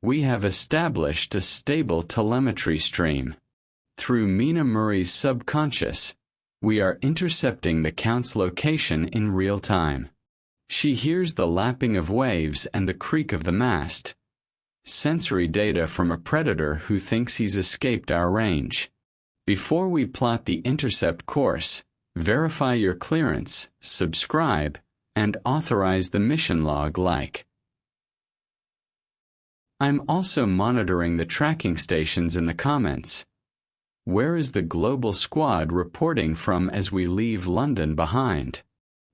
We have established a stable telemetry stream. Through Mina Murray's subconscious, we are intercepting the Count's location in real time. She hears the lapping of waves and the creak of the mast. Sensory data from a predator who thinks he's escaped our range. Before we plot the intercept course, verify your clearance, subscribe, and authorize the mission log like. I'm also monitoring the tracking stations in the comments. Where is the global squad reporting from as we leave London behind?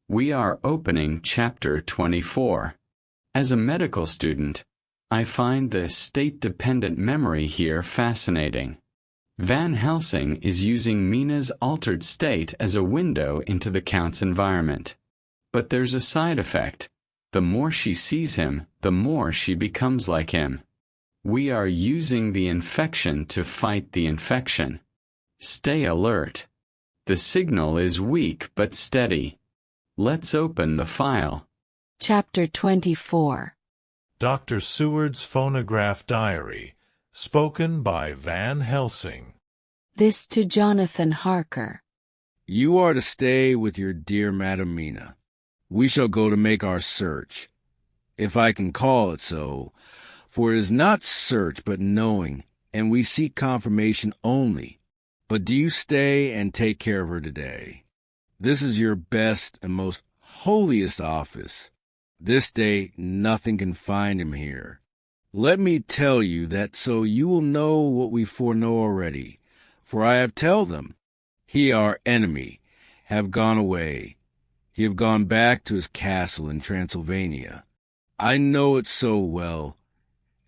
We are opening Chapter 24. As a medical student, I find the state-dependent memory here fascinating. Van Helsing is using Mina's altered state as a window into the Count's environment. But there's a side effect. The more she sees him, the more she becomes like him. We are using the infection to fight the infection. Stay alert. The signal is weak but steady. Let's open the file. Chapter 24. Dr. Seward's Phonograph Diary, spoken by Van Helsing. This to Jonathan Harker. You are to stay with your dear Madam Mina. We shall go to make our search, if I can call it so, for it is not search but knowing, and we seek confirmation only. But do you stay and take care of her today. This is your best and most holiest office. This day nothing can find him here. Let me tell you that so you will know what we foreknow already. For I have tell them, he our enemy, have gone away. He have gone back to his castle in Transylvania. I know it so well,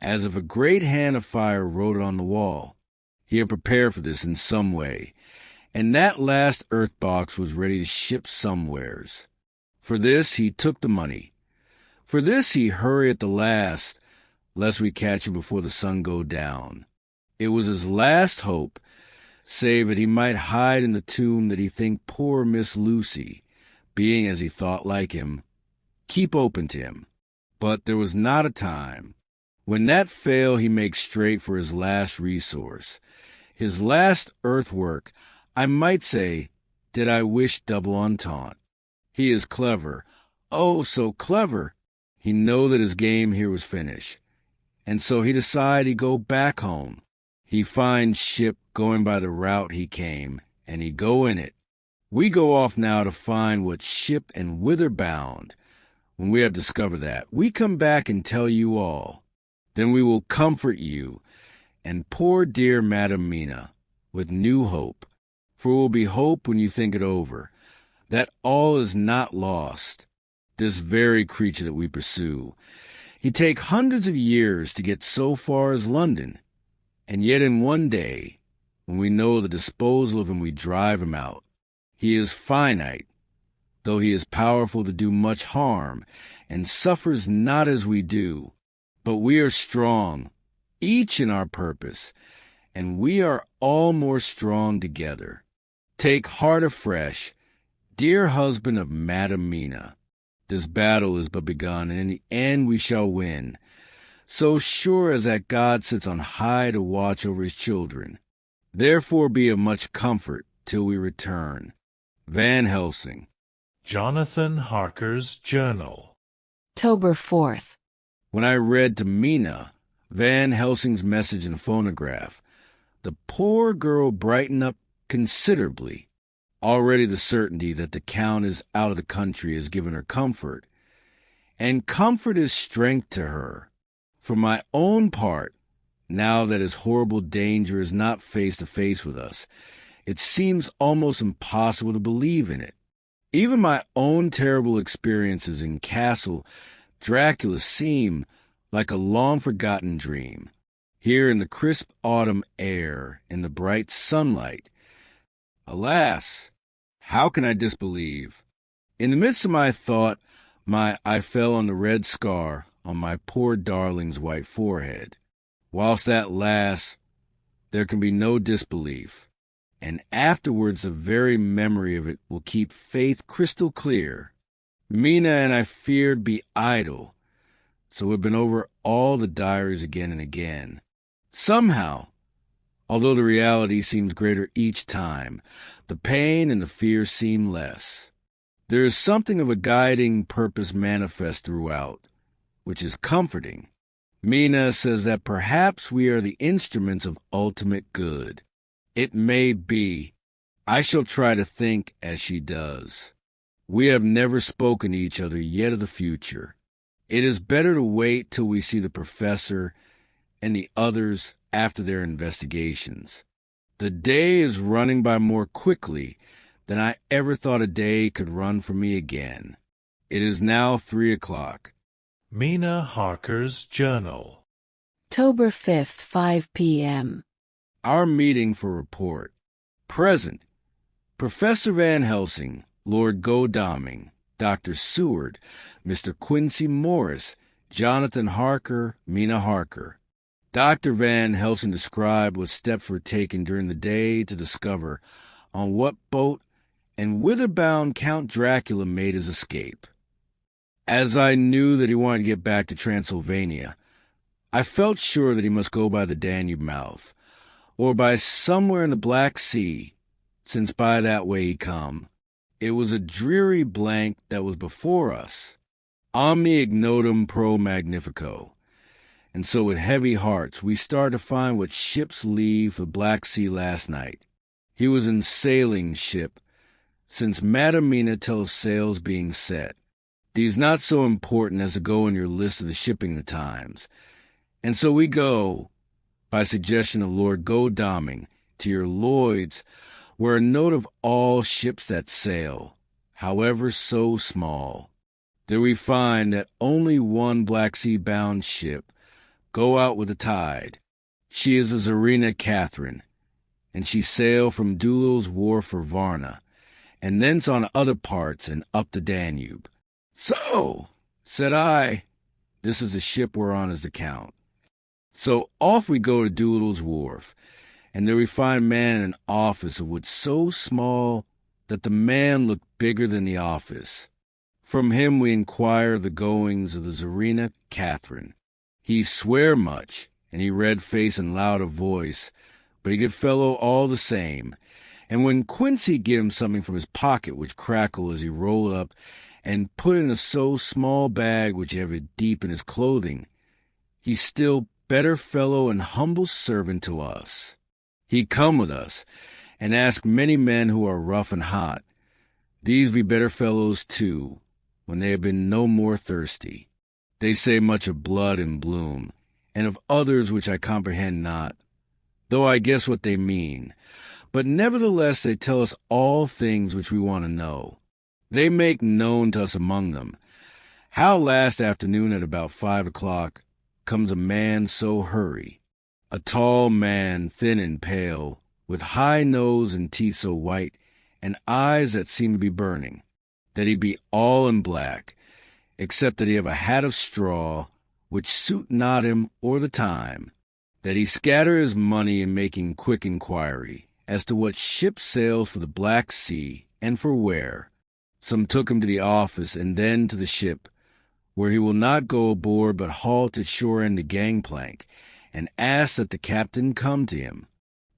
as if a great hand of fire wrote it on the wall. He had prepared for this in some way, and that last earth box was ready to ship somewheres. For this he took the money. For this he hurry at the last, lest we catch him before the sun go down. It was his last hope, save that he might hide in the tomb that he think poor Miss Lucy, being as he thought like him, keep open to him. But there was not a time. When that fail, he makes straight for his last resource. His last earthwork, I might say, did I wish double entente. He is clever, oh, so clever. He know that his game here was finished, and so he decide he go back home. He find ship going by the route he came, and he go in it. We go off now to find what ship and whither bound. When we have discovered that, we come back and tell you all. Then we will comfort you, and poor dear Madam Mina, with new hope. For it will be hope when you think it over, that all is not lost. This very creature that we pursue, he take hundreds of years to get so far as London, and yet in one day, when we know the disposal of him, we drive him out. He is finite, though he is powerful to do much harm, and suffers not as we do. But we are strong, each in our purpose, and we are all more strong together. Take heart afresh, dear husband of Madam Mina. This battle is but begun, and in the end we shall win, so sure as that God sits on high to watch over his children. Therefore be of much comfort till we return. Van Helsing. Jonathan Harker's Journal. October 4th. When I read to Mina Van Helsing's message in the phonograph, the poor girl brightened up considerably. Already the certainty that the Count is out of the country has given her comfort, and comfort is strength to her. For my own part, now that his horrible danger is not face to face with us, it seems almost impossible to believe in it. Even my own terrible experiences in Castle Dracula seem like a long-forgotten dream. Here in the crisp autumn air, in the bright sunlight, alas, how can I disbelieve? In the midst of my thought, my eye fell on the red scar on my poor darling's white forehead. Whilst that lasts, there can be no disbelief, and afterwards the very memory of it will keep faith crystal clear. Mina and I feared be idle, so we've been over all the diaries again and again. Somehow, although the reality seems greater each time, the pain and the fear seem less. There is something of a guiding purpose manifest throughout, which is comforting. Mina says that perhaps we are the instruments of ultimate good. It may be. I shall try to think as she does. We have never spoken to each other yet of the future. It is better to wait till we see the professor and the others after their investigations. The day is running by more quickly than I ever thought a day could run for me again. It is now 3 o'clock. Mina Harker's Journal. October 5th, 5 p.m. Our meeting for report. Present: Professor Van Helsing, Lord Godalming, Dr. Seward, Mr. Quincy Morris, Jonathan Harker, Mina Harker. Dr. Van Helsing described what steps were taken during the day to discover on what boat and whither-bound Count Dracula made his escape. As I knew that he wanted to get back to Transylvania, I felt sure that he must go by the Danube mouth, or by somewhere in the Black Sea, since by that way he come. It was a dreary blank that was before us. Omni ignotum pro magnifico. And so with heavy hearts we started to find what ships leave for Black Sea last night. He was in sailing ship, since Madam Mina tells sails being set. These not so important as to go in your list of the shipping the times. And so we go, by suggestion of Lord Godalming, to your Lloyd's, where a note of all ships that sail, however so small. There we find that only one Black Sea-bound ship go out with the tide. She is the Czarina Catherine, and she sailed from Doolittle's Wharf for Varna, and thence on other parts and up the Danube. So, said I, this is the ship whereon is the Count. So off we go to Doolittle's Wharf, and there we find a man in an office of wood so small that the man looked bigger than the office. From him we inquire the goings of the Czarina Catherine. He swear much, and he red face and loud of voice, but a good fellow all the same. And when Quincy give him something from his pocket which crackle as he roll up and put in a so small bag which he have it deep in his clothing, he's still better fellow and humble servant to us. He come with us, and ask many men who are rough and hot. These be better fellows too, when they have been no more thirsty. They say much of blood and bloom, and of others which I comprehend not, though I guess what they mean. But nevertheless they tell us all things which we want to know. They make known to us among them how last afternoon at about 5 o'clock comes a man so hurry, a tall man, thin and pale, with high nose and teeth so white, and eyes that seem to be burning, that he be all in black, except that he have a hat of straw, which suit not him or the time, that he scatter his money in making quick inquiry as to what ship sails for the Black Sea, and for where. Some took him to the office, and then to the ship, where he will not go aboard but halt at shore end the gangplank, and ask that the captain come to him.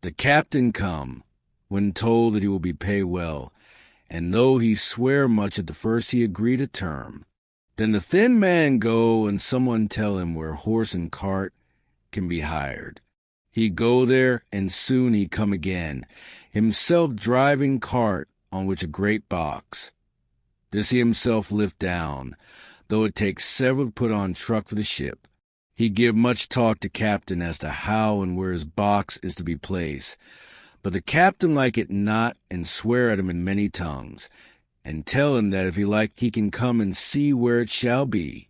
The captain come, when told that he will be paid well, and though he swear much at the first he agree to term. Then the thin man go, and someone tell him where horse and cart can be hired. He go there, and soon he come again, himself driving cart on which a great box. This he himself lift down, though it takes several to put on truck for the ship. He give much talk to captain as to how and where his box is to be placed, but the captain like it not, and swear at him in many tongues, and tell him that if he like he can come and see where it shall be.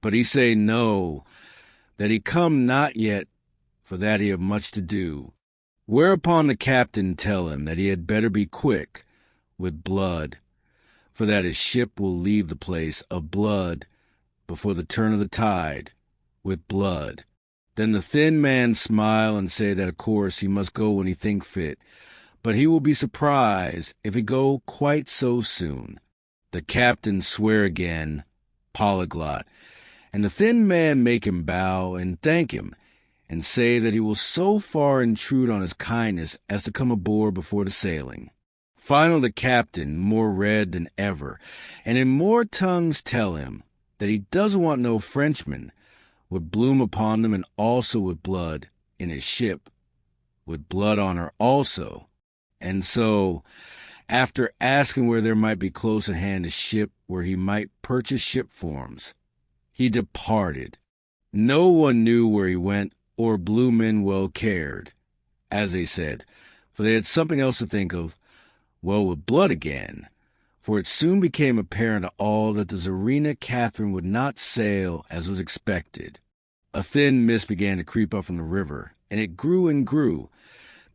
But he say no, that he come not yet, for that he have much to do. Whereupon the captain tell him that he had better be quick, with blood, for that his ship will leave the place of blood before the turn of the tide, with blood. Then the thin man smile and say that of course he must go when he think fit, but he will be surprised if he go quite so soon. The captain swear again, polyglot, and the thin man make him bow and thank him, and say that he will so far intrude on his kindness as to come aboard before the sailing. Finally, the captain, more red than ever, and in more tongues tell him that he doesn't want no Frenchman, would bloom upon them, and also with blood in his ship, with blood on her also. And so, after asking where there might be close at hand a ship where he might purchase ship forms, he departed. No one knew where he went, or blue men well cared, as they said, for they had something else to think of, well, with blood again, for it soon became apparent to all that the Czarina Catherine would not sail as was expected. A thin mist began to creep up from the river, and it grew and grew,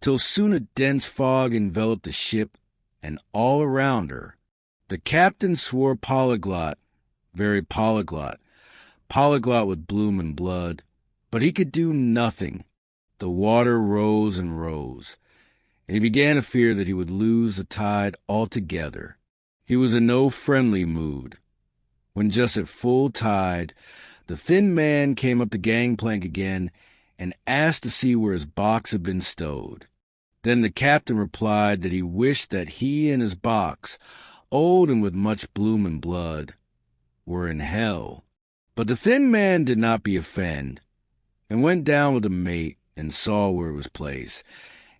till soon a dense fog enveloped the ship, and all around her. The captain swore polyglot, very polyglot with bloom and blood, but he could do nothing. The water rose and rose, and he began to fear that he would lose the tide altogether. He was in no friendly mood, when just at full tide, the thin man came up the gangplank again and asked to see where his box had been stowed. Then the captain replied that he wished that he and his box, old and with much bloom and blood, were in hell. But the thin man did not be offended, and went down with the mate and saw where it was placed,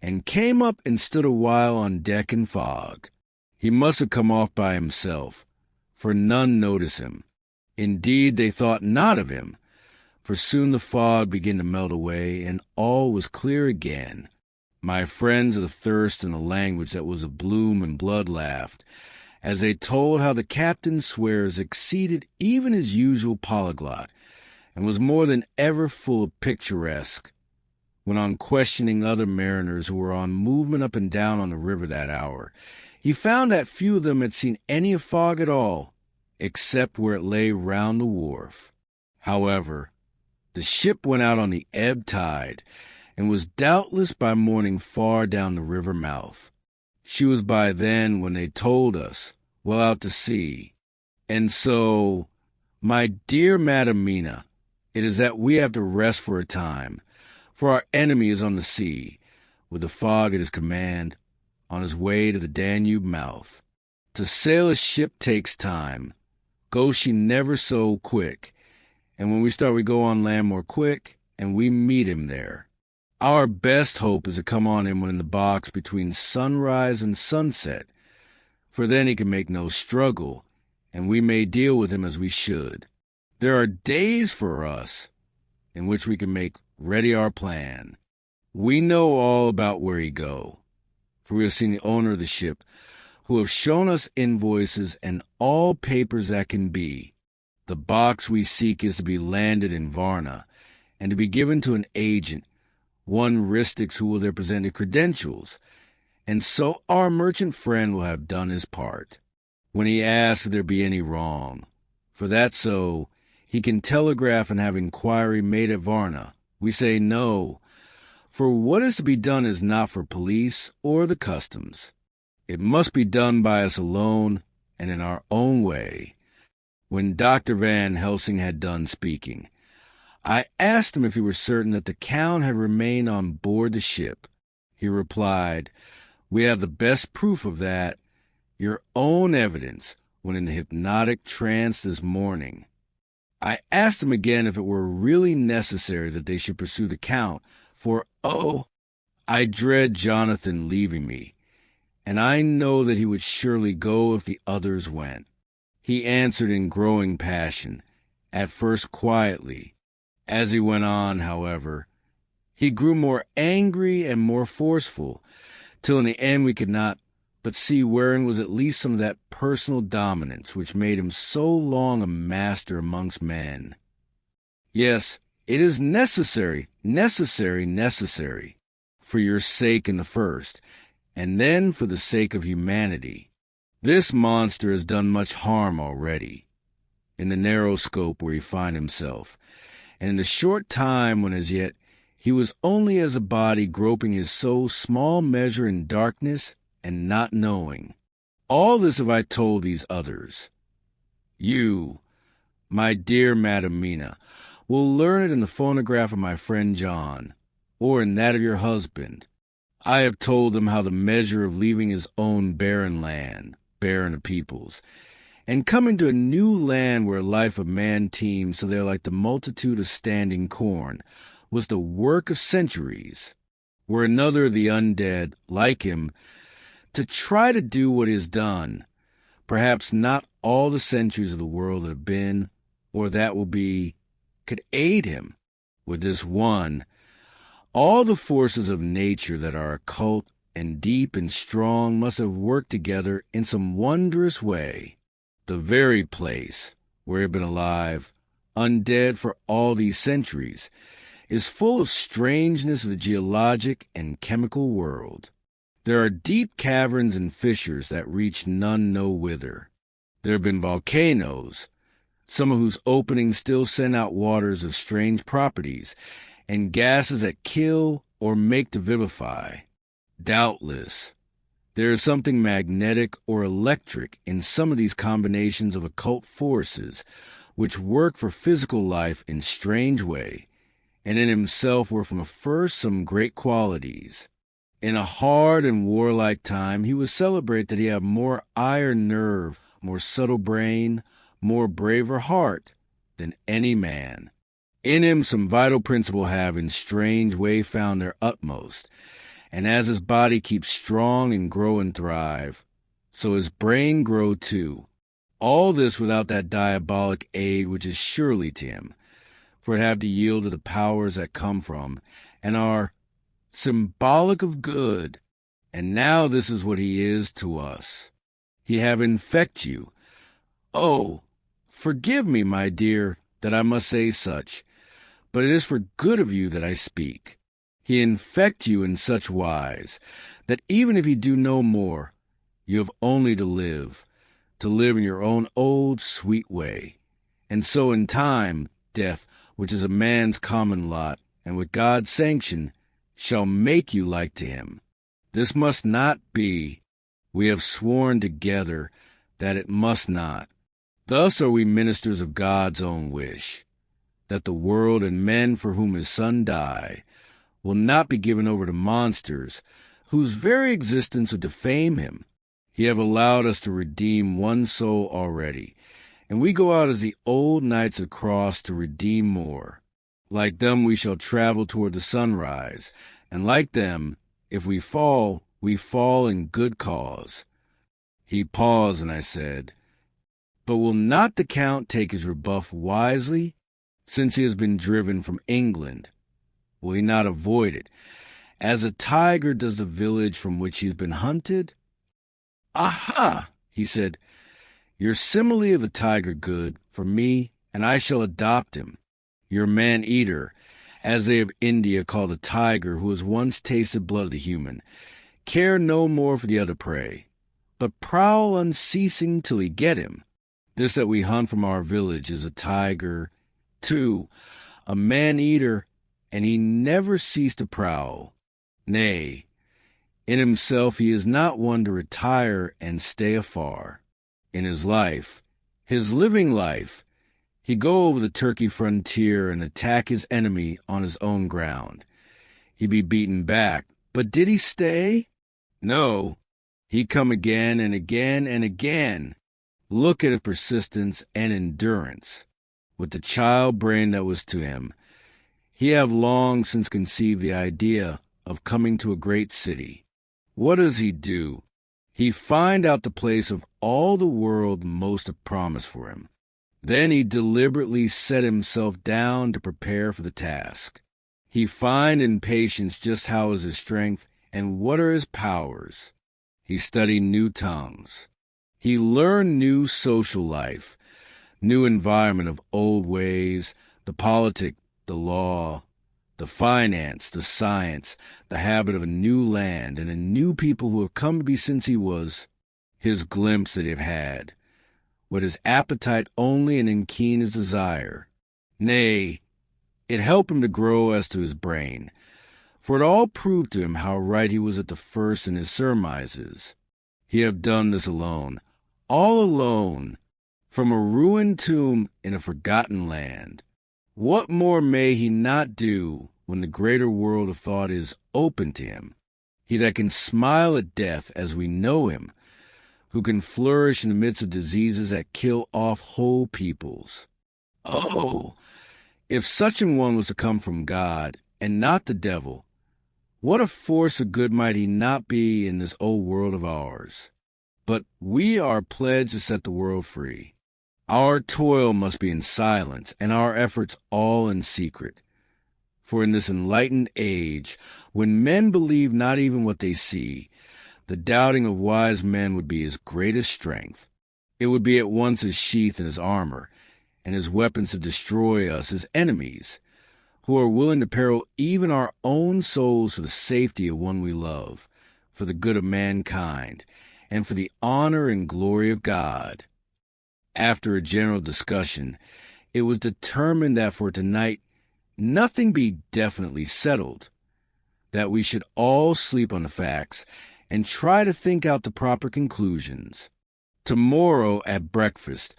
and came up and stood a while on deck in fog. He must have come off by himself, for none noticed him. Indeed, they thought not of him, for soon the fog began to melt away, and all was clear again. My friends of the thirst and the language that was of bloom and blood laughed, as they told how the captain's swears exceeded even his usual polyglot, and was more than ever full of picturesque, when on questioning other mariners who were on movement up and down on the river that hour, he found that few of them had seen any fog at all, except where it lay round the wharf. However, the ship went out on the ebb tide, and was doubtless by morning far down the river mouth. She was by then, when they told us, well out to sea. And so, my dear Madam Mina, it is that we have to rest for a time, for our enemy is on the sea, with the fog at his command, on his way to the Danube mouth. To sail a ship takes time, go she never so quick, and when we start we go on land more quick, and we meet him there. Our best hope is to come on him when in the box between sunrise and sunset, for then he can make no struggle, and we may deal with him as we should. There are days for us in which we can make ready our plan. We know all about where he go, for we have seen the owner of the ship, who have shown us invoices and all papers that can be. The box we seek is to be landed in Varna, and to be given to an agent, one Ristix, who will there present his credentials, and so our merchant friend will have done his part. When he asks if there be any wrong, for that so, he can telegraph and have inquiry made at Varna. We say no, for what is to be done is not for police or the customs. It must be done by us alone and in our own way. When Dr. Van Helsing had done speaking, I asked him if he were certain that the Count had remained on board the ship. He replied, "We have the best proof of that, your own evidence, when in the hypnotic trance this morning." I asked him again if it were really necessary that they should pursue the Count, for, I dread Jonathan leaving me, and I know that he would surely go if the others went. He answered in growing passion, at first quietly. As he went on, however, he grew more angry and more forceful, till in the end we could not but see wherein was at least some of that personal dominance which made him so long a master amongst men. Yes, it is necessary, for your sake in the first, and then for the sake of humanity. This monster has done much harm already, in the narrow scope where he finds himself, and in the short time when as yet he was only as a body groping his so small measure in darkness and not knowing. All this have I told these others. You, My dear Madam Mina, we'll learn it in the phonograph of my friend John, or in that of your husband. I have told him how the measure of leaving his own barren land, barren of peoples, and coming to a new land where a life of man teems so they are like the multitude of standing corn, was the work of centuries, were another of the undead, like him, to try to do what is done. Perhaps not all the centuries of the world that have been, or that will be, could aid him. With this one, all the forces of nature that are occult and deep and strong must have worked together in some wondrous way. The very place where he had been alive, undead for all these centuries, is full of strangeness of the geologic and chemical world. There are deep caverns and fissures that reach none know whither. There have been volcanoes, some of whose openings still send out waters of strange properties, and gases that kill or make to vivify. Doubtless, there is something magnetic or electric in some of these combinations of occult forces which work for physical life in strange way, and in himself were from the first some great qualities. In a hard and warlike time he was celebrated that he had more iron nerve, more subtle brain, more braver heart than any man. In him some vital principle have in strange way found their utmost, and as his body keeps strong and grow and thrive, so his brain grow too. All this without that diabolic aid which is surely to him, for it have to yield to the powers that come from, and are symbolic of good. And now this is what he is to us. He have infect you. Oh, forgive me, my dear, that I must say such, but it is for good of you that I speak. He infect you in such wise, that even if he do no more, you have only to live in your own old sweet way. And so in time, death, which is a man's common lot, and with God's sanction, shall make you like to him. This must not be. We have sworn together that it must not. Thus are we ministers of God's own wish, that the world and men for whom his Son died will not be given over to monsters whose very existence would defame him. He have allowed us to redeem one soul already, and we go out as the old knights of cross to redeem more. Like them we shall travel toward the sunrise, and like them, if we fall in good cause. He paused, and I said, But will not the Count take his rebuff wisely, since he has been driven from England? Will he not avoid it, as a tiger does the village from which he has been hunted? Aha, he said, your simile of a tiger good for me, and I shall adopt him. Your man-eater, as they of India call the tiger who has once tasted blood of the human, care no more for the other prey, but prowl unceasing till he get him. This that we hunt from our village is a tiger, too, a man-eater, and he never ceased to prowl. Nay, in himself he is not one to retire and stay afar. In his life, his living life, he go over the Turkey frontier and attack his enemy on his own ground. He be beaten back, but did he stay? No, he come again and again and again. Look at his persistence and endurance. With the child brain that was to him, he have long since conceived the idea of coming to a great city. What does he do? He find out the place of all the world most of promise for him. Then he deliberately set himself down to prepare for the task. He find in patience just how is his strength and what are his powers. He studied new tongues. He learned new social life, new environment of old ways, the politic, the law, the finance, the science, the habit of a new land, and a new people who have come to be since he was, his glimpse that he have had, with his appetite only and in keen his desire. Nay, it helped him to grow as to his brain, for it all proved to him how right he was at the first in his surmises. He have done this alone, all alone, from a ruined tomb in a forgotten land. What more may he not do when the greater world of thought is open to him? He that can smile at death as we know him, who can flourish in the midst of diseases that kill off whole peoples. Oh, if such an one was to come from God, and not the devil, what a force of good might he not be in this old world of ours. But we are pledged to set the world free. Our toil must be in silence, and our efforts all in secret. For in this enlightened age, when men believe not even what they see, the doubting of wise men would be his greatest strength. It would be at once his sheath and his armor, and his weapons to destroy us, his enemies, who are willing to peril even our own souls for the safety of one we love, for the good of mankind, and for the honor and glory of God. After a general discussion, it was determined that for tonight nothing be definitely settled, that we should all sleep on the facts and try to think out the proper conclusions. Tomorrow at breakfast,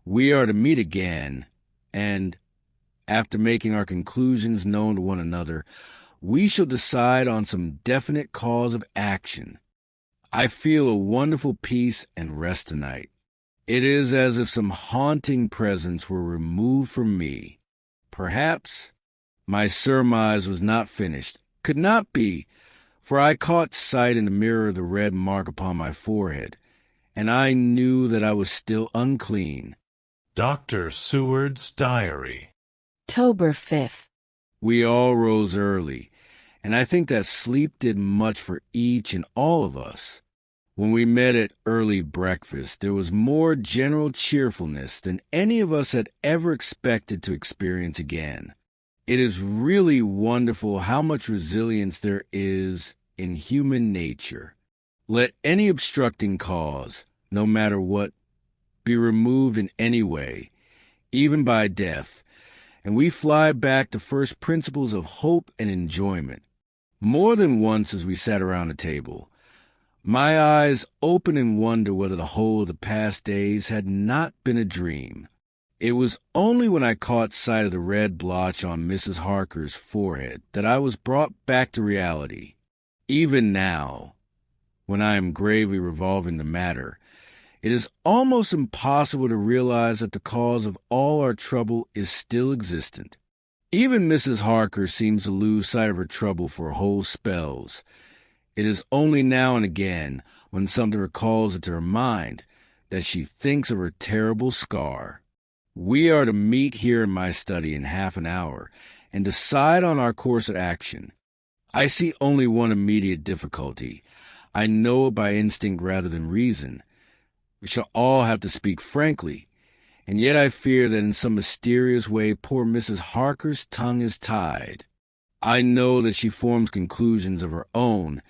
we are to meet again, and, after making our conclusions known to one another, we shall decide on some definite cause of action. I feel a wonderful peace and rest tonight. It is as if some haunting presence were removed from me. Perhaps my surmise was not finished, could not be, for I caught sight in the mirror of the red mark upon my forehead, and I knew that I was still unclean. Dr. Seward's Diary. October 5th. We all rose early, and I think that sleep did much for each and all of us. When we met at early breakfast, there was more general cheerfulness than any of us had ever expected to experience again. It is really wonderful how much resilience there is in human nature. Let any obstructing cause, no matter what, be removed in any way, even by death, and we fly back to first principles of hope and enjoyment. More than once as we sat around the table, my eyes opened in wonder whether the whole of the past days had not been a dream. It was only when I caught sight of the red blotch on Mrs. Harker's forehead that I was brought back to reality. Even now, when I am gravely revolving the matter, it is almost impossible to realize that the cause of all our trouble is still existent. Even Mrs. Harker seems to lose sight of her trouble for whole spells. It is only now and again, when something recalls it to her mind, that she thinks of her terrible scar. We are to meet here in my study in half an hour and decide on our course of action. I see only one immediate difficulty. I know it by instinct rather than reason. We shall all have to speak frankly, and yet I fear that in some mysterious way poor Mrs. Harker's tongue is tied. I know that she forms conclusions of her own,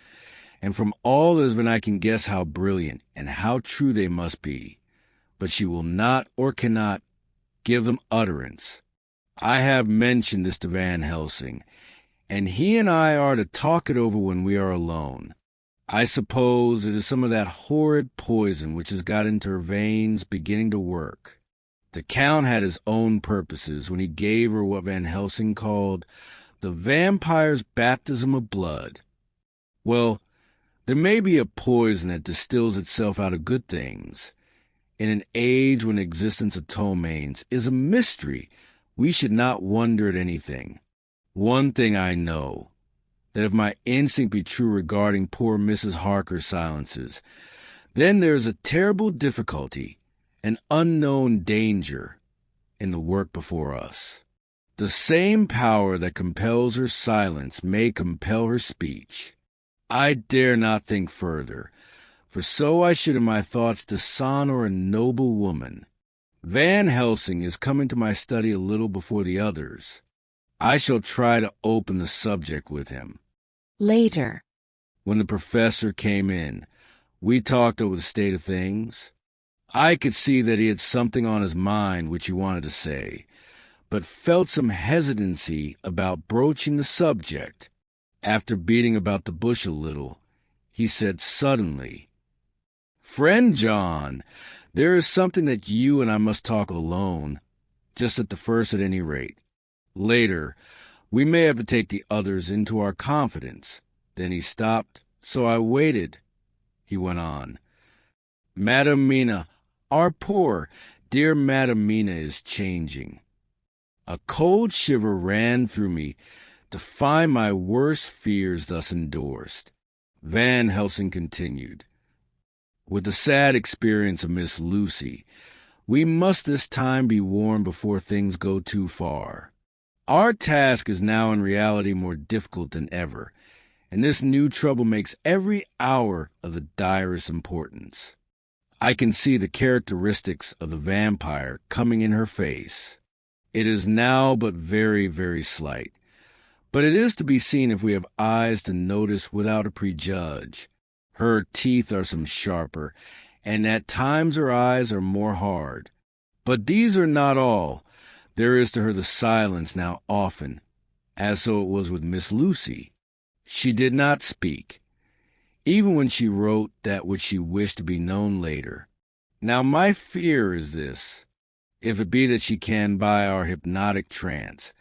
and from all that has been I can guess how brilliant and how true they must be, but she will not or cannot give them utterance. I have mentioned this to Van Helsing, and he and I are to talk it over when we are alone. I suppose it is some of that horrid poison which has got into her veins beginning to work. The Count had his own purposes when he gave her what Van Helsing called the vampire's baptism of blood. Well, there may be a poison that distills itself out of good things. In an age when the existence of ptomaines is a mystery, we should not wonder at anything. One thing I know, that if my instinct be true regarding poor Mrs. Harker's silences, then there is a terrible difficulty, an unknown danger, in the work before us. The same power that compels her silence may compel her speech. I dare not think further, for so I should in my thoughts dishonor a noble woman. Van Helsing is coming to my study a little before the others. I shall try to open the subject with him. Later. When the professor came in, we talked over the state of things. I could see that he had something on his mind which he wanted to say, but felt some hesitancy about broaching the subject. After beating about the bush a little, he said suddenly, "Friend John, There is something that you and I must talk alone, just at the first at any rate. Later, we may have to take the others into our confidence." Then he stopped, so I waited. He went on. "Madam Mina, our poor, dear Madam Mina is changing." A cold shiver ran through me to find my worst fears thus endorsed. Van Helsing continued. "With the sad experience of Miss Lucy, we must this time be warned before things go too far. Our task is now in reality more difficult than ever, and this new trouble makes every hour of the direst importance." I can see the characteristics of the vampire coming in her face. It is now but very, very slight, but it is to be seen if we have eyes to notice without a prejudge. Her teeth are some sharper, and at times her eyes are more hard. But these are not all. There is to her the silence now often, as so it was with Miss Lucy. She did not speak, even when she wrote that which she wished to be known later. Now my fear is this, if it be that she can, by our hypnotic trance,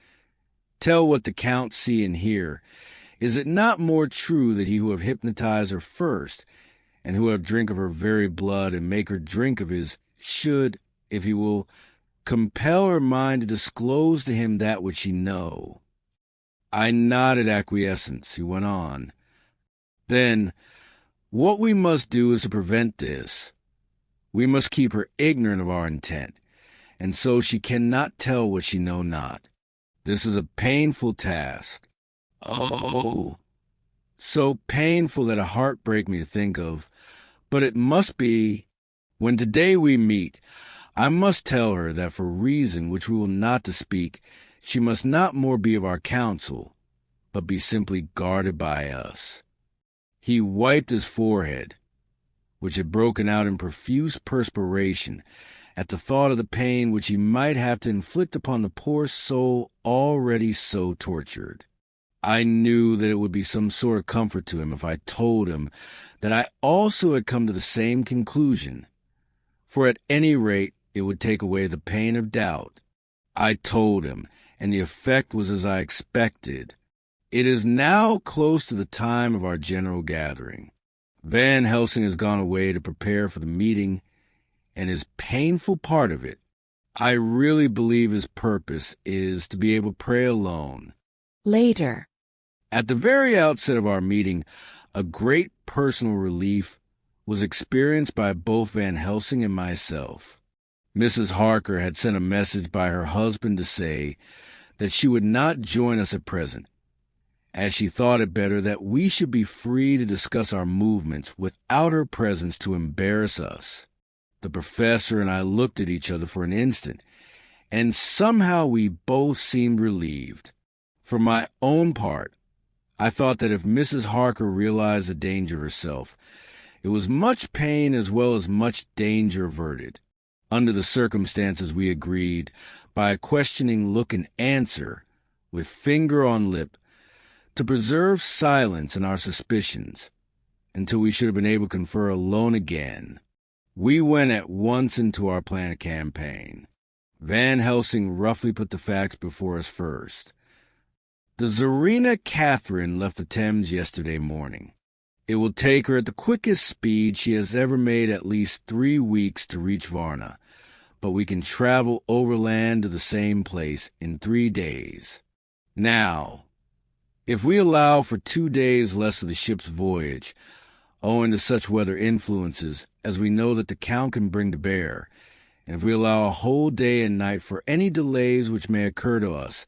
tell what the Count see and hear, is it not more true that he who have hypnotized her first, and who have drink of her very blood and make her drink of his, should, if he will, compel her mind to disclose to him that which she know? I nodded acquiescence. He went on. "Then, what we must do is to prevent this. We must keep her ignorant of our intent, and so she cannot tell what she know not. This is a painful task. Oh, so painful that a heart break me to think of, but it must be. When today we meet, I must tell her that for reason which we will not to speak, she must not more be of our counsel, but be simply guarded by us." He wiped his forehead, which had broken out in profuse perspiration at the thought of the pain which he might have to inflict upon the poor soul already so tortured. I knew that it would be some sort of comfort to him if I told him that I also had come to the same conclusion, for at any rate it would take away the pain of doubt. I told him, and the effect was as I expected. It is now close to the time of our general gathering. Van Helsing has gone away to prepare for the meeting, and his painful part of it, I really believe his purpose is to be able to pray alone. Later. At the very outset of our meeting, a great personal relief was experienced by both Van Helsing and myself. Mrs. Harker had sent a message by her husband to say that she would not join us at present, as she thought it better that we should be free to discuss our movements without her presence to embarrass us. The professor and I looked at each other for an instant, and somehow we both seemed relieved. For my own part, I thought that if Mrs. Harker realized the danger herself, it was much pain as well as much danger averted. Under the circumstances, we agreed, by a questioning look and answer, with finger on lip, to preserve silence in our suspicions, until we should have been able to confer alone again. We went at once into our plan of campaign. Van Helsing roughly put the facts before us first. The Czarina Catherine left the Thames yesterday morning. It will take her at the quickest speed she has ever made at least 3 weeks to reach Varna, but we can travel overland to the same place in 3 days. Now, if we allow for 2 days less of the ship's voyage, owing to such weather influences as we know that the Count can bring to bear, and if we allow a whole day and night for any delays which may occur to us,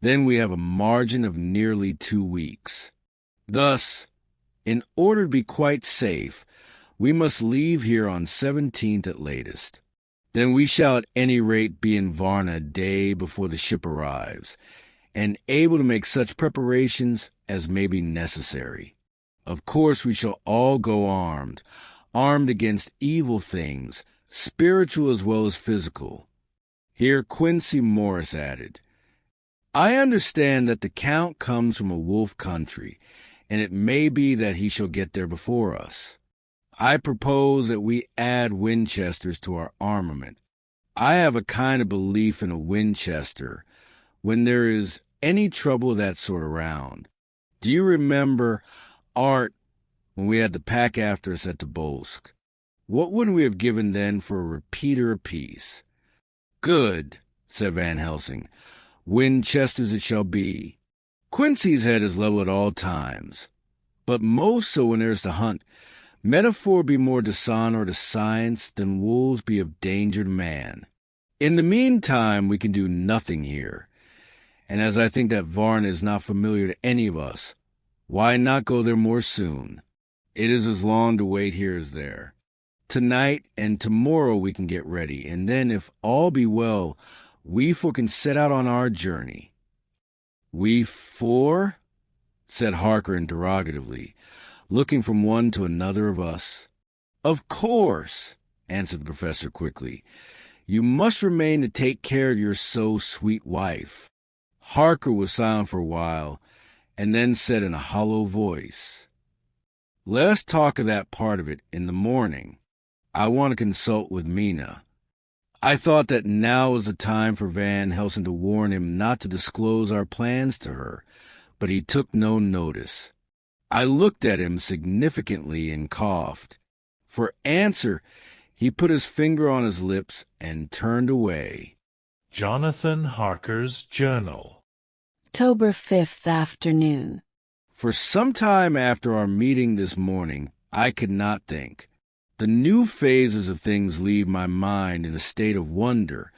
then we have a margin of nearly 2 weeks. Thus, in order to be quite safe, we must leave here on 17th at latest. Then we shall at any rate be in Varna a day before the ship arrives, and able to make such preparations as may be necessary. Of course we shall all go armed against evil things, spiritual as well as physical. Here Quincy Morris added, "I understand that the Count comes from a wolf country, and it may be that he shall get there before us. I propose that we add Winchesters to our armament. I have a kind of belief in a Winchester when there is any trouble of that sort around. Do you remember, Art, when we had the pack after us at the Bolsk? What wouldn't we have given then for a repeater apiece? Good, said Van Helsing. Winchesters it shall be. Quincy's head is level at all times, but most so when there's to hunt. Metaphor be more dishonor to science than wolves be of danger to man. In the meantime, we can do nothing here. And as I think that Varna is not familiar to any of us, why not go there more soon? It is as long to wait here as there. Tonight and tomorrow we can get ready, and then, if all be well, we four can set out on our journey. We four? Said Harker interrogatively, looking from one to another of us. Of course, answered the professor quickly. You must remain to take care of your so sweet wife. Harker was silent for a while, and then said in a hollow voice, Let us talk of that part of it in the morning. I want to consult with Mina. I thought that now was the time for Van Helsing to warn him not to disclose our plans to her, but he took no notice. I looked at him significantly and coughed. For answer, he put his finger on his lips and turned away. Jonathan Harker's Journal. October 5th afternoon. For some time after our meeting this morning, I could not think. The new phases of things leave my mind in a state of wonder,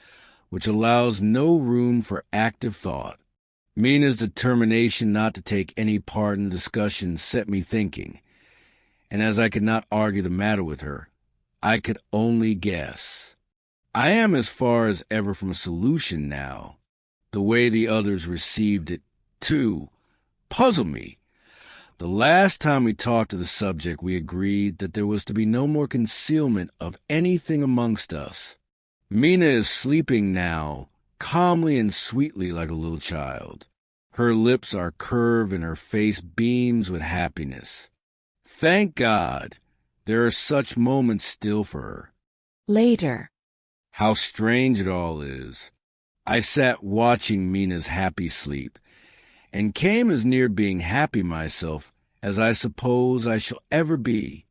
which allows no room for active thought. Mina's determination not to take any part in the discussion set me thinking, and as I could not argue the matter with her, I could only guess. I am as far as ever from a solution now. The way the others received it, too, puzzled me. The last time we talked of the subject, we agreed that there was to be no more concealment of anything amongst us. Mina is sleeping now, calmly and sweetly like a little child. Her lips are curved and her face beams with happiness. Thank God, there are such moments still for her. Later. How strange it all is. I sat watching Mina's happy sleep, and came as near being happy myself as I suppose I shall ever be.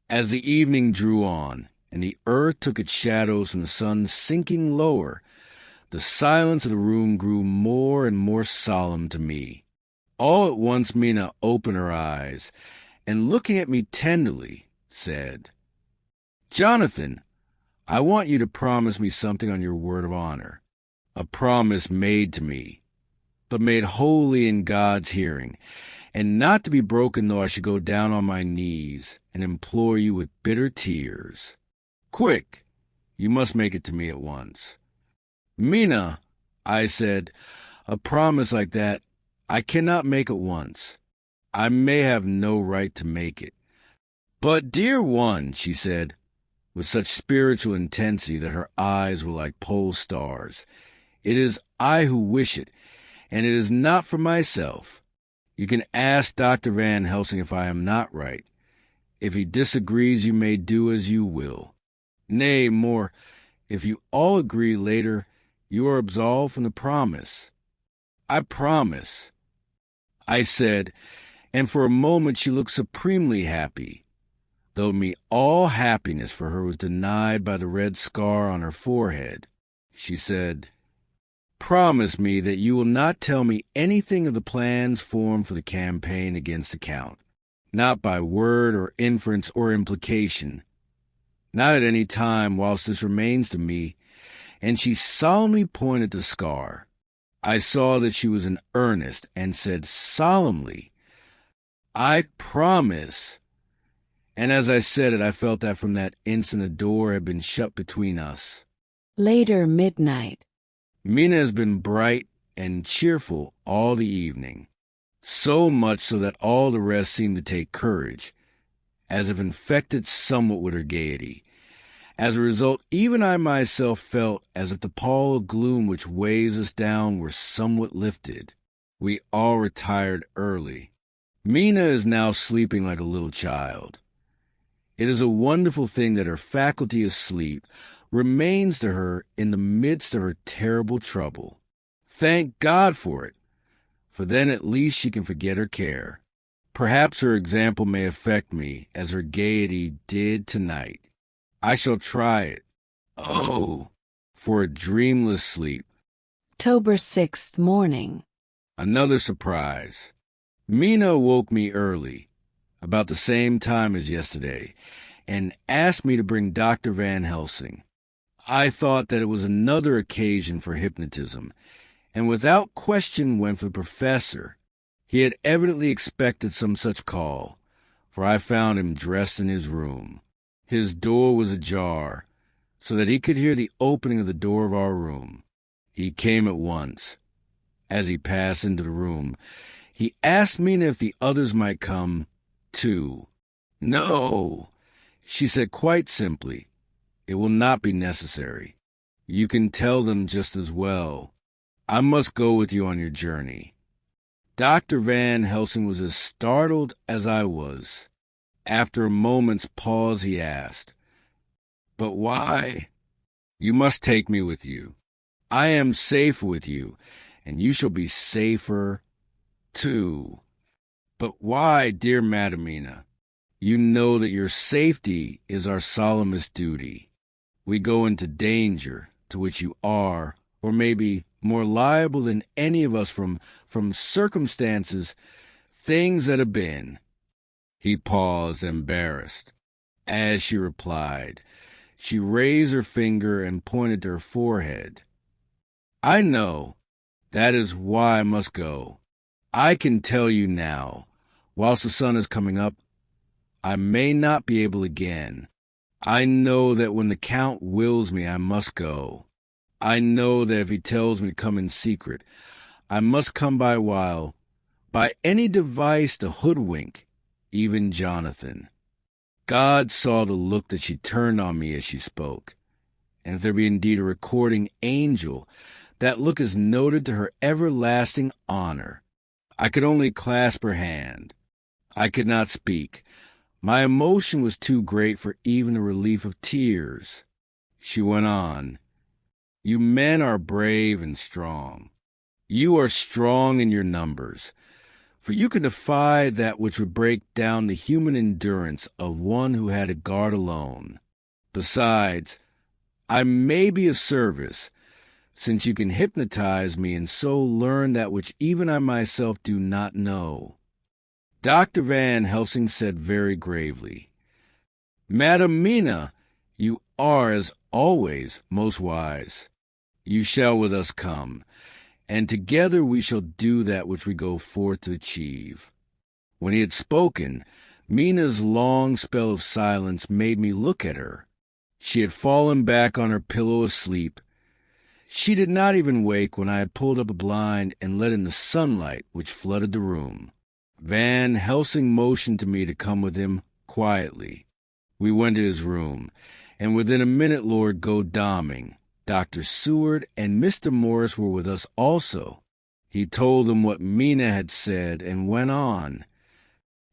As the evening drew on, and the earth took its shadows from the sun sinking lower, the silence of the room grew more and more solemn to me. All at once Mina opened her eyes, and looking at me tenderly, said, Jonathan, I want you to promise me something on your word of honor. A promise made to me, but made wholly in God's hearing, and not to be broken though I should go down on my knees and implore you with bitter tears. Quick, you must make it to me at once. Mina, I said, a promise like that I cannot make at once. I may have no right to make it. But, dear one, she said, with such spiritual intensity that her eyes were like pole stars, it is I who wish it, and it is not for myself. You can ask Dr. Van Helsing if I am not right. If he disagrees, you may do as you will. Nay, more, if you all agree later, you are absolved from the promise. I promise, I said, and for a moment she looked supremely happy, though me all happiness for her was denied by the red scar on her forehead. She said, Promise me that you will not tell me anything of the plans formed for the campaign against the Count, not by word or inference or implication, not at any time whilst this remains to me, and she solemnly pointed to the scar. I saw that she was in earnest, and said solemnly, I promise. And as I said it, I felt that from that instant a door had been shut between us. Later midnight. Mina has been bright and cheerful all the evening, so much so that all the rest seemed to take courage, as if infected somewhat with her gaiety. As a result, even I myself felt as if the pall of gloom which weighs us down were somewhat lifted. We all retired early. Mina is now sleeping like a little child, It is a wonderful thing that her faculty of sleep remains to her in the midst of her terrible trouble. Thank God for it, for then at least she can forget her care. Perhaps her example may affect me as her gaiety did tonight. I shall try it. Oh, for a dreamless sleep. October 6th morning. Another surprise. Mina woke me early, about the same time as yesterday, and asked me to bring Dr. Van Helsing. I thought that it was another occasion for hypnotism, and without question went for the professor. He had evidently expected some such call, for I found him dressed in his room. His door was ajar, so that he could hear the opening of the door of our room. He came at once. As he passed into the room, he asked Mina if the others might come, too. No, she said quite simply. It will not be necessary. You can tell them just as well. I must go with you on your journey. Dr. Van Helsing was as startled as I was. After a moment's pause, he asked, "But why?" "You must take me with you. I am safe with you, and you shall be safer, too." "But why, dear Madam Mina? You know that your safety is our solemnest duty. We go into danger to which you are, or maybe more liable than any of us from circumstances, things that have been." He paused, embarrassed. As she replied, she raised her finger and pointed to her forehead. "I know. That is why I must go. I can tell you now, whilst the sun is coming up, I may not be able again. I know that when the Count wills me, I must go. I know that if he tells me to come in secret, I must come by any device to hoodwink, even Jonathan." God saw the look that she turned on me as she spoke, and if there be indeed a recording angel, that look is noted to her everlasting honor. I could only clasp her hand. I could not speak. My emotion was too great for even the relief of tears. She went on, "You men are brave and strong. You are strong in your numbers, for you can defy that which would break down the human endurance of one who had to guard alone. Besides, I may be of service, since you can hypnotize me and so learn that which even I myself do not know." Dr. Van Helsing said very gravely, "Madam Mina, you are, as always, most wise. You shall with us come, and together we shall do that which we go forth to achieve." When he had spoken, Mina's long spell of silence made me look at her. She had fallen back on her pillow asleep. She did not even wake when I had pulled up a blind and let in the sunlight which flooded the room. Van Helsing motioned to me to come with him quietly. We went to his room, and within a minute Lord Godalming, Dr. Seward, and Mr. Morris were with us also. He told them what Mina had said and went on.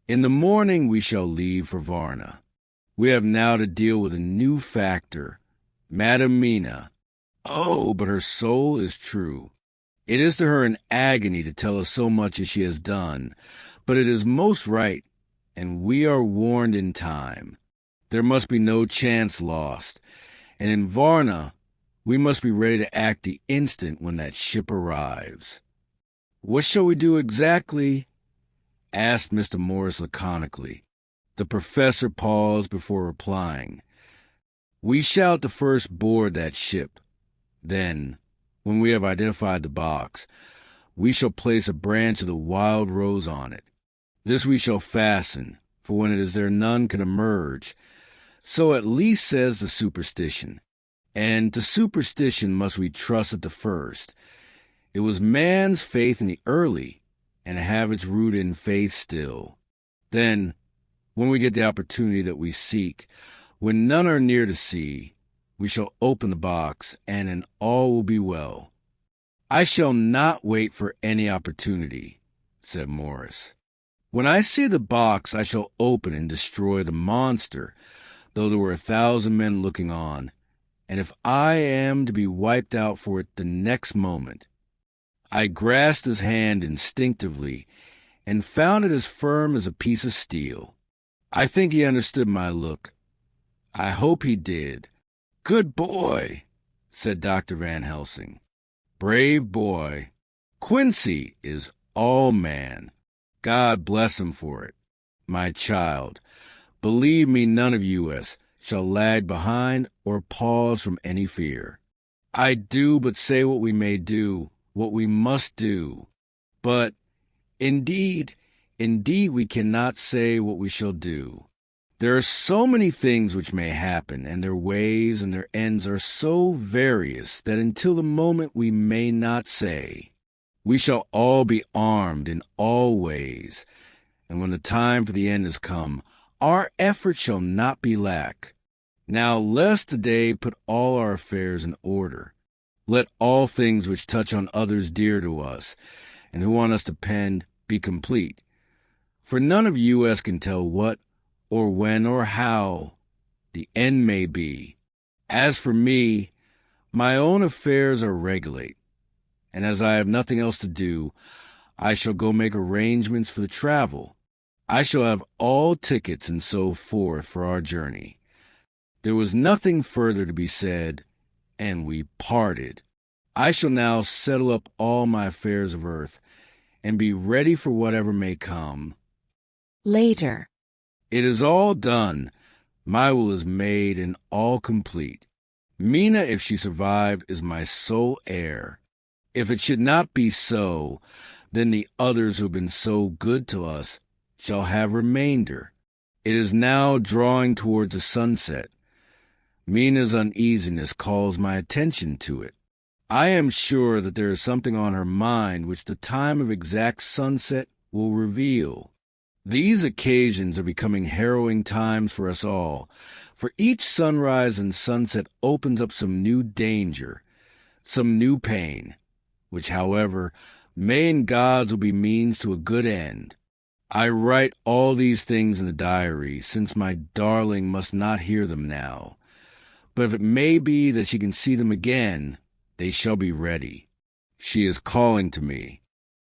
"In the morning we shall leave for Varna. We have now to deal with a new factor, Madam Mina. Oh, but her soul is true. It is to her an agony to tell us so much as she has done, but it is most right, and we are warned in time. There must be no chance lost, and in Varna we must be ready to act the instant when that ship arrives." "What shall we do exactly?" asked Mr. Morris laconically. The professor paused before replying. "We shall at the first board that ship. Then, when we have identified the box, we shall place a branch of the wild rose on it. This we shall fasten, for when it is there none can emerge. So at least says the superstition. And to superstition must we trust at the first. It was man's faith in the early, and have its root in faith still. Then, when we get the opportunity that we seek, when none are near to see, we shall open the box, and all will be well." "I shall not wait for any opportunity," said Morris. When I see the box, I shall open and destroy the monster, though there were 1,000 men looking on, and if I am to be wiped out for it the next moment. I grasped his hand instinctively and found it as firm as a piece of steel. I think he understood my look. I hope he did. "Good boy," said Dr. Van Helsing. "Brave boy. Quincy is all man. God bless him for it. My child, believe me, none of us shall lag behind or pause from any fear. I do but say what we may do, what we must do. But, indeed, we cannot say what we shall do. There are so many things which may happen, and their ways and their ends are so various that until the moment we may not say. We shall all be armed in all ways, and when the time for the end has come, our effort shall not be lack. Now let us today put all our affairs in order. Let all things which touch on others dear to us, and who want us to depend, be complete. For none of us can tell what, or when, or how the end may be. As for me, my own affairs are regulate, and as I have nothing else to do, I shall go make arrangements for the travel. I shall have all tickets and so forth for our journey." There was nothing further to be said, and we parted. I shall now settle up all my affairs of earth, and be ready for whatever may come. Later. It is all done. My will is made and all complete. Mina, if she survived, is my sole heir. If it should not be so, then the others who have been so good to us shall have remainder. It is now drawing towards the sunset. Mina's uneasiness calls my attention to it. I am sure that there is something on her mind which the time of exact sunset will reveal. These occasions are becoming harrowing times for us all, for each sunrise and sunset opens up some new danger, some new pain, which, however, may in God's will be means to a good end. I write all these things in the diary, since my darling must not hear them now. But if it may be that she can see them again, they shall be ready. She is calling to me.